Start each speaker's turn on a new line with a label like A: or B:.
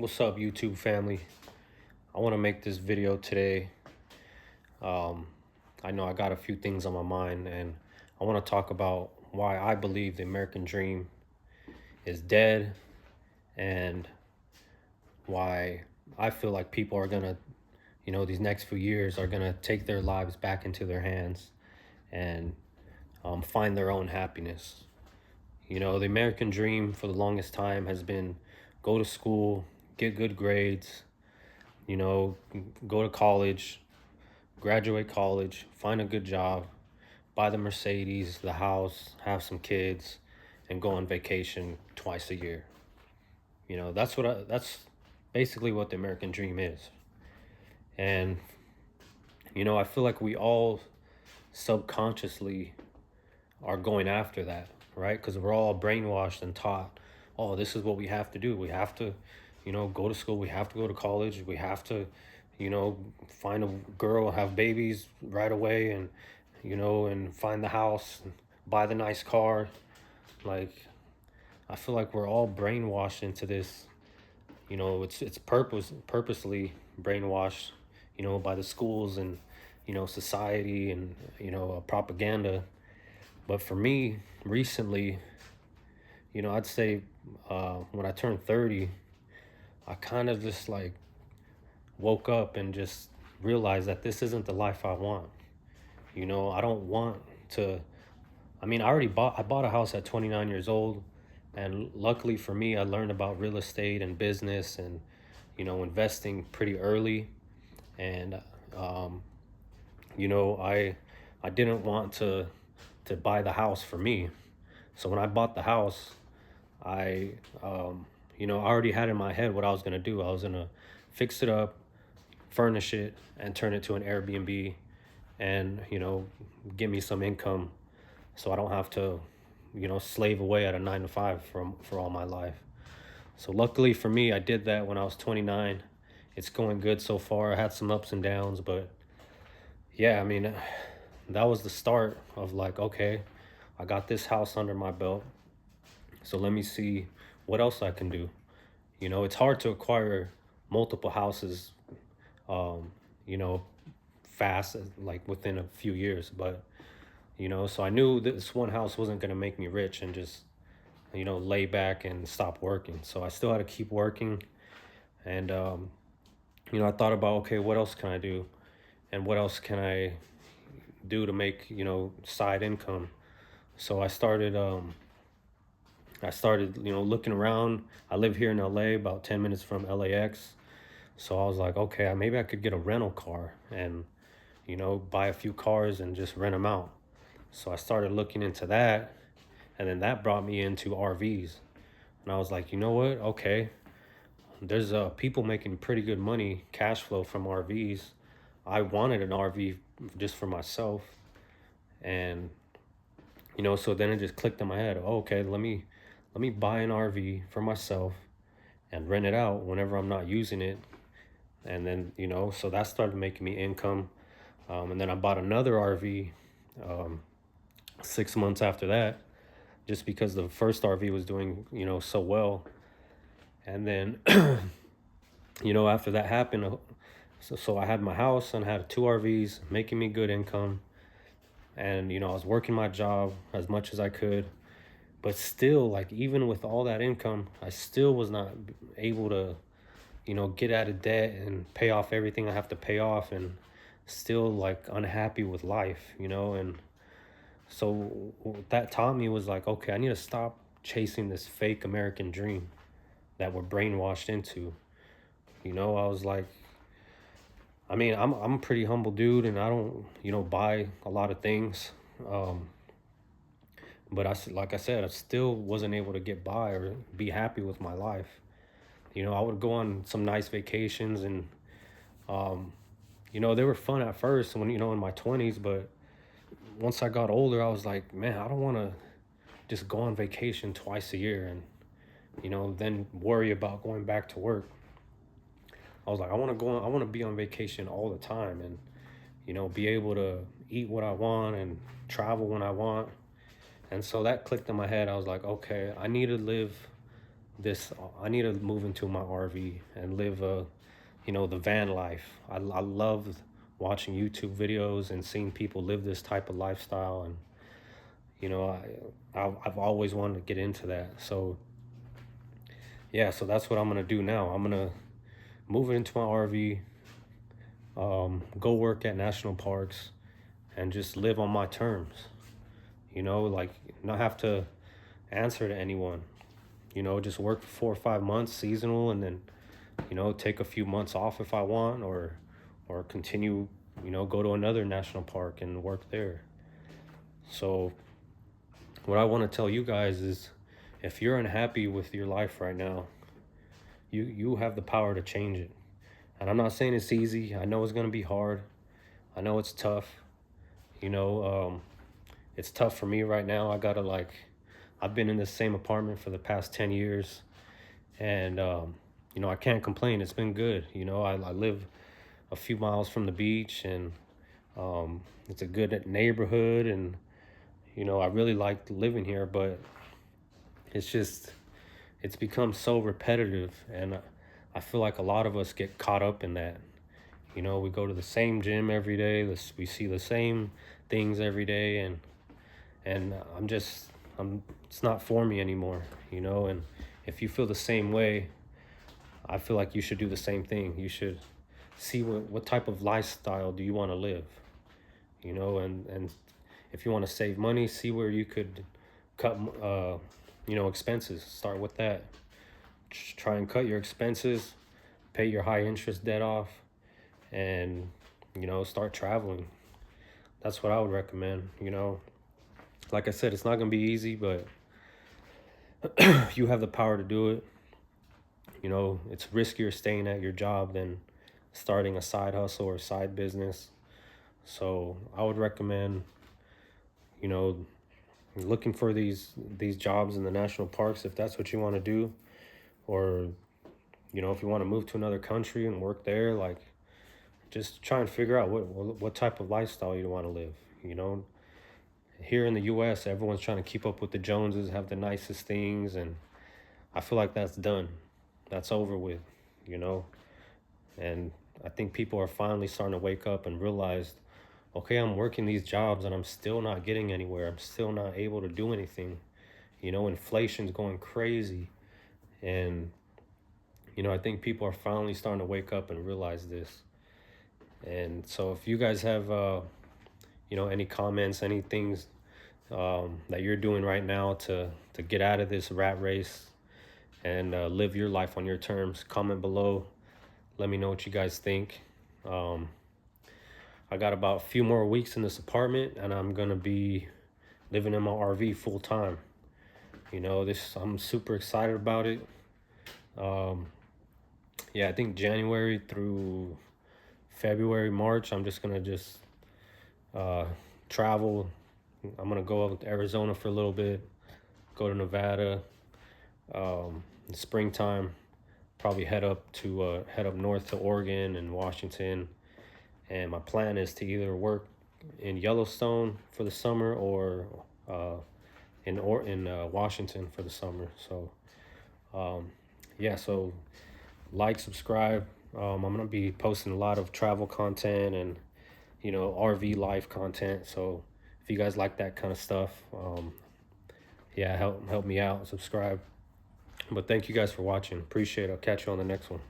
A: What's up, YouTube family? I want to make this video today. Um, I know I got a few things on my mind, and I want to talk about why I believe the American dream is dead and why I feel like people are going to, these next few years are going to take their lives back into their hands and find their own happiness. The American dream for the longest time has been go to school, get good grades, you know, go to college, graduate college, find a good job, buy the Mercedes, the house, have some kids, and go on vacation twice a year. That's basically what the American dream is. And I feel like we all subconsciously are going after that, right? Cuz we're all brainwashed and taught, "Oh, this is what we have to do. We have to, go to school, we have to go to college, we have to, find a girl, have babies right away and and find the house, and buy the nice car." Like, I feel like we're all brainwashed into this. It's purposely brainwashed, by the schools and society and propaganda. But for me, recently, I'd say when I turned 30, I kind of just like woke up and just realized that this isn't the life I want. I don't want to. I mean, I bought a house at 29 years old, and luckily for me, I learned about real estate and business and investing pretty early. And um, I didn't want to buy the house for me. So when I bought the house, I I already had in my head what I was gonna do. I was gonna fix it up, furnish it, and turn it to an Airbnb, and give me some income so I don't have to slave away at a 9 to 5 for all my life. So luckily for me, I did that when I was 29. It's going good so far. I had some ups and downs, but yeah, I mean, that was the start of like, okay, I got this house under my belt, so let me see what else I can do. It's hard to acquire multiple houses, um, you know, fast, like within a few years, but so I knew this one house wasn't going to make me rich and just lay back and stop working. So I still had to keep working. And I thought about, okay, what else can I do, and what else can I do to make side income. So I started looking around. I live here in LA, about 10 minutes from LAX. So I was like, okay, maybe I could get a rental car and buy a few cars and just rent them out. So I started looking into that, and then that brought me into RVs. And I was like, you know what? Okay, there's people making pretty good money, cash flow from RVs. I wanted an RV just for myself, and so then it just clicked in my head. Oh, okay, let me buy an RV for myself and rent it out whenever I'm not using it. And then so that started making me income. And then I bought another RV, um, 6 months after that, just because the first RV was doing so well. And then after that happened, so I had my house and I had two RVs making me good income. And I was working my job as much as I could, but still, like, even with all that income, I still was not able to get out of debt and pay off everything I have to pay off, and still like unhappy with life. And so what that taught me was like, okay, I need to stop chasing this fake American dream that we're brainwashed into. I was like, I mean, I'm a pretty humble dude, and I don't buy a lot of things. Um, but like I said, I still wasn't able to get by or be happy with my life. I would go on some nice vacations, and um, they were fun at first when in my 20s, but once I got older, I was like, man, I don't want to just go on vacation twice a year and then worry about going back to work. I was like, I want to be on vacation all the time, and be able to eat what I want and travel when I want. And so that clicked in my head. I was like, okay, I need to live this, I need to move into my RV and live the van life. I love watching YouTube videos and seeing people live this type of lifestyle, and you know, I've always wanted to get into that. So yeah, so that's what I'm gonna do now. I'm gonna move into my RV, go work at national parks, and just live on my terms. Like not have to answer to anyone. Just work for 4 or 5 months seasonal, and then take a few months off if I want, or continue, go to another national park and work there. So what I want to tell you guys is, if you're unhappy with your life right now, you have the power to change it. And I'm not saying it's easy. I know it's going to be hard. I know it's tough. You know, it's tough for me right now. I've been in this same apartment for the past 10 years, and I can't complain. It's been good. I live a few miles from the beach, and it's a good neighborhood, and I really like living here. But it's become so repetitive, and I feel like a lot of us get caught up in that. We go to the same gym every day. We see the same things every day, and it's not for me anymore. And if you feel the same way, I feel like you should do the same thing. You should see what type of lifestyle do you want to live. And if you want to save money, see where you could cut expenses. Start with that. Try and cut your expenses, pay your high interest debt off, and start traveling. That's what I would recommend. Like I said, it's not going to be easy, but you have the power to do it. It's riskier staying at your job than starting a side hustle or side business. So I would recommend looking for these jobs in the national parks, if that's what you want to do. Or if you want to move to another country and work there, like, just try and figure out what type of lifestyle you want to live. Here in the US, everyone's trying to keep up with the Joneses, have the nicest things, and I feel like that's done. That's over with. And I think people are finally starting to wake up and realize, okay, I'm working these jobs and I'm still not getting anywhere. I'm still not able to do anything. Inflation's going crazy. And, I think people are finally starting to wake up and realize this. And so if you guys have, any comments, any things that you're doing right now to get out of this rat race and live your life on your terms, comment below. Let me know what you guys think. I got about a few more weeks in this apartment, and I'm gonna be living in my RV full time. I'm super excited about it. Yeah, I think January through February, March, I'm just gonna travel. I'm gonna go up to Arizona for a little bit, go to Nevada. In springtime, probably head up north to Oregon and Washington. And my plan is to either work in Yellowstone for the summer, or in Washington for the summer. So yeah, so like, subscribe. I'm gonna be posting a lot of travel content and RV life content. So if you guys like that kind of stuff, yeah, help me out, subscribe. But thank you guys for watching. Appreciate it. I'll catch you on the next one.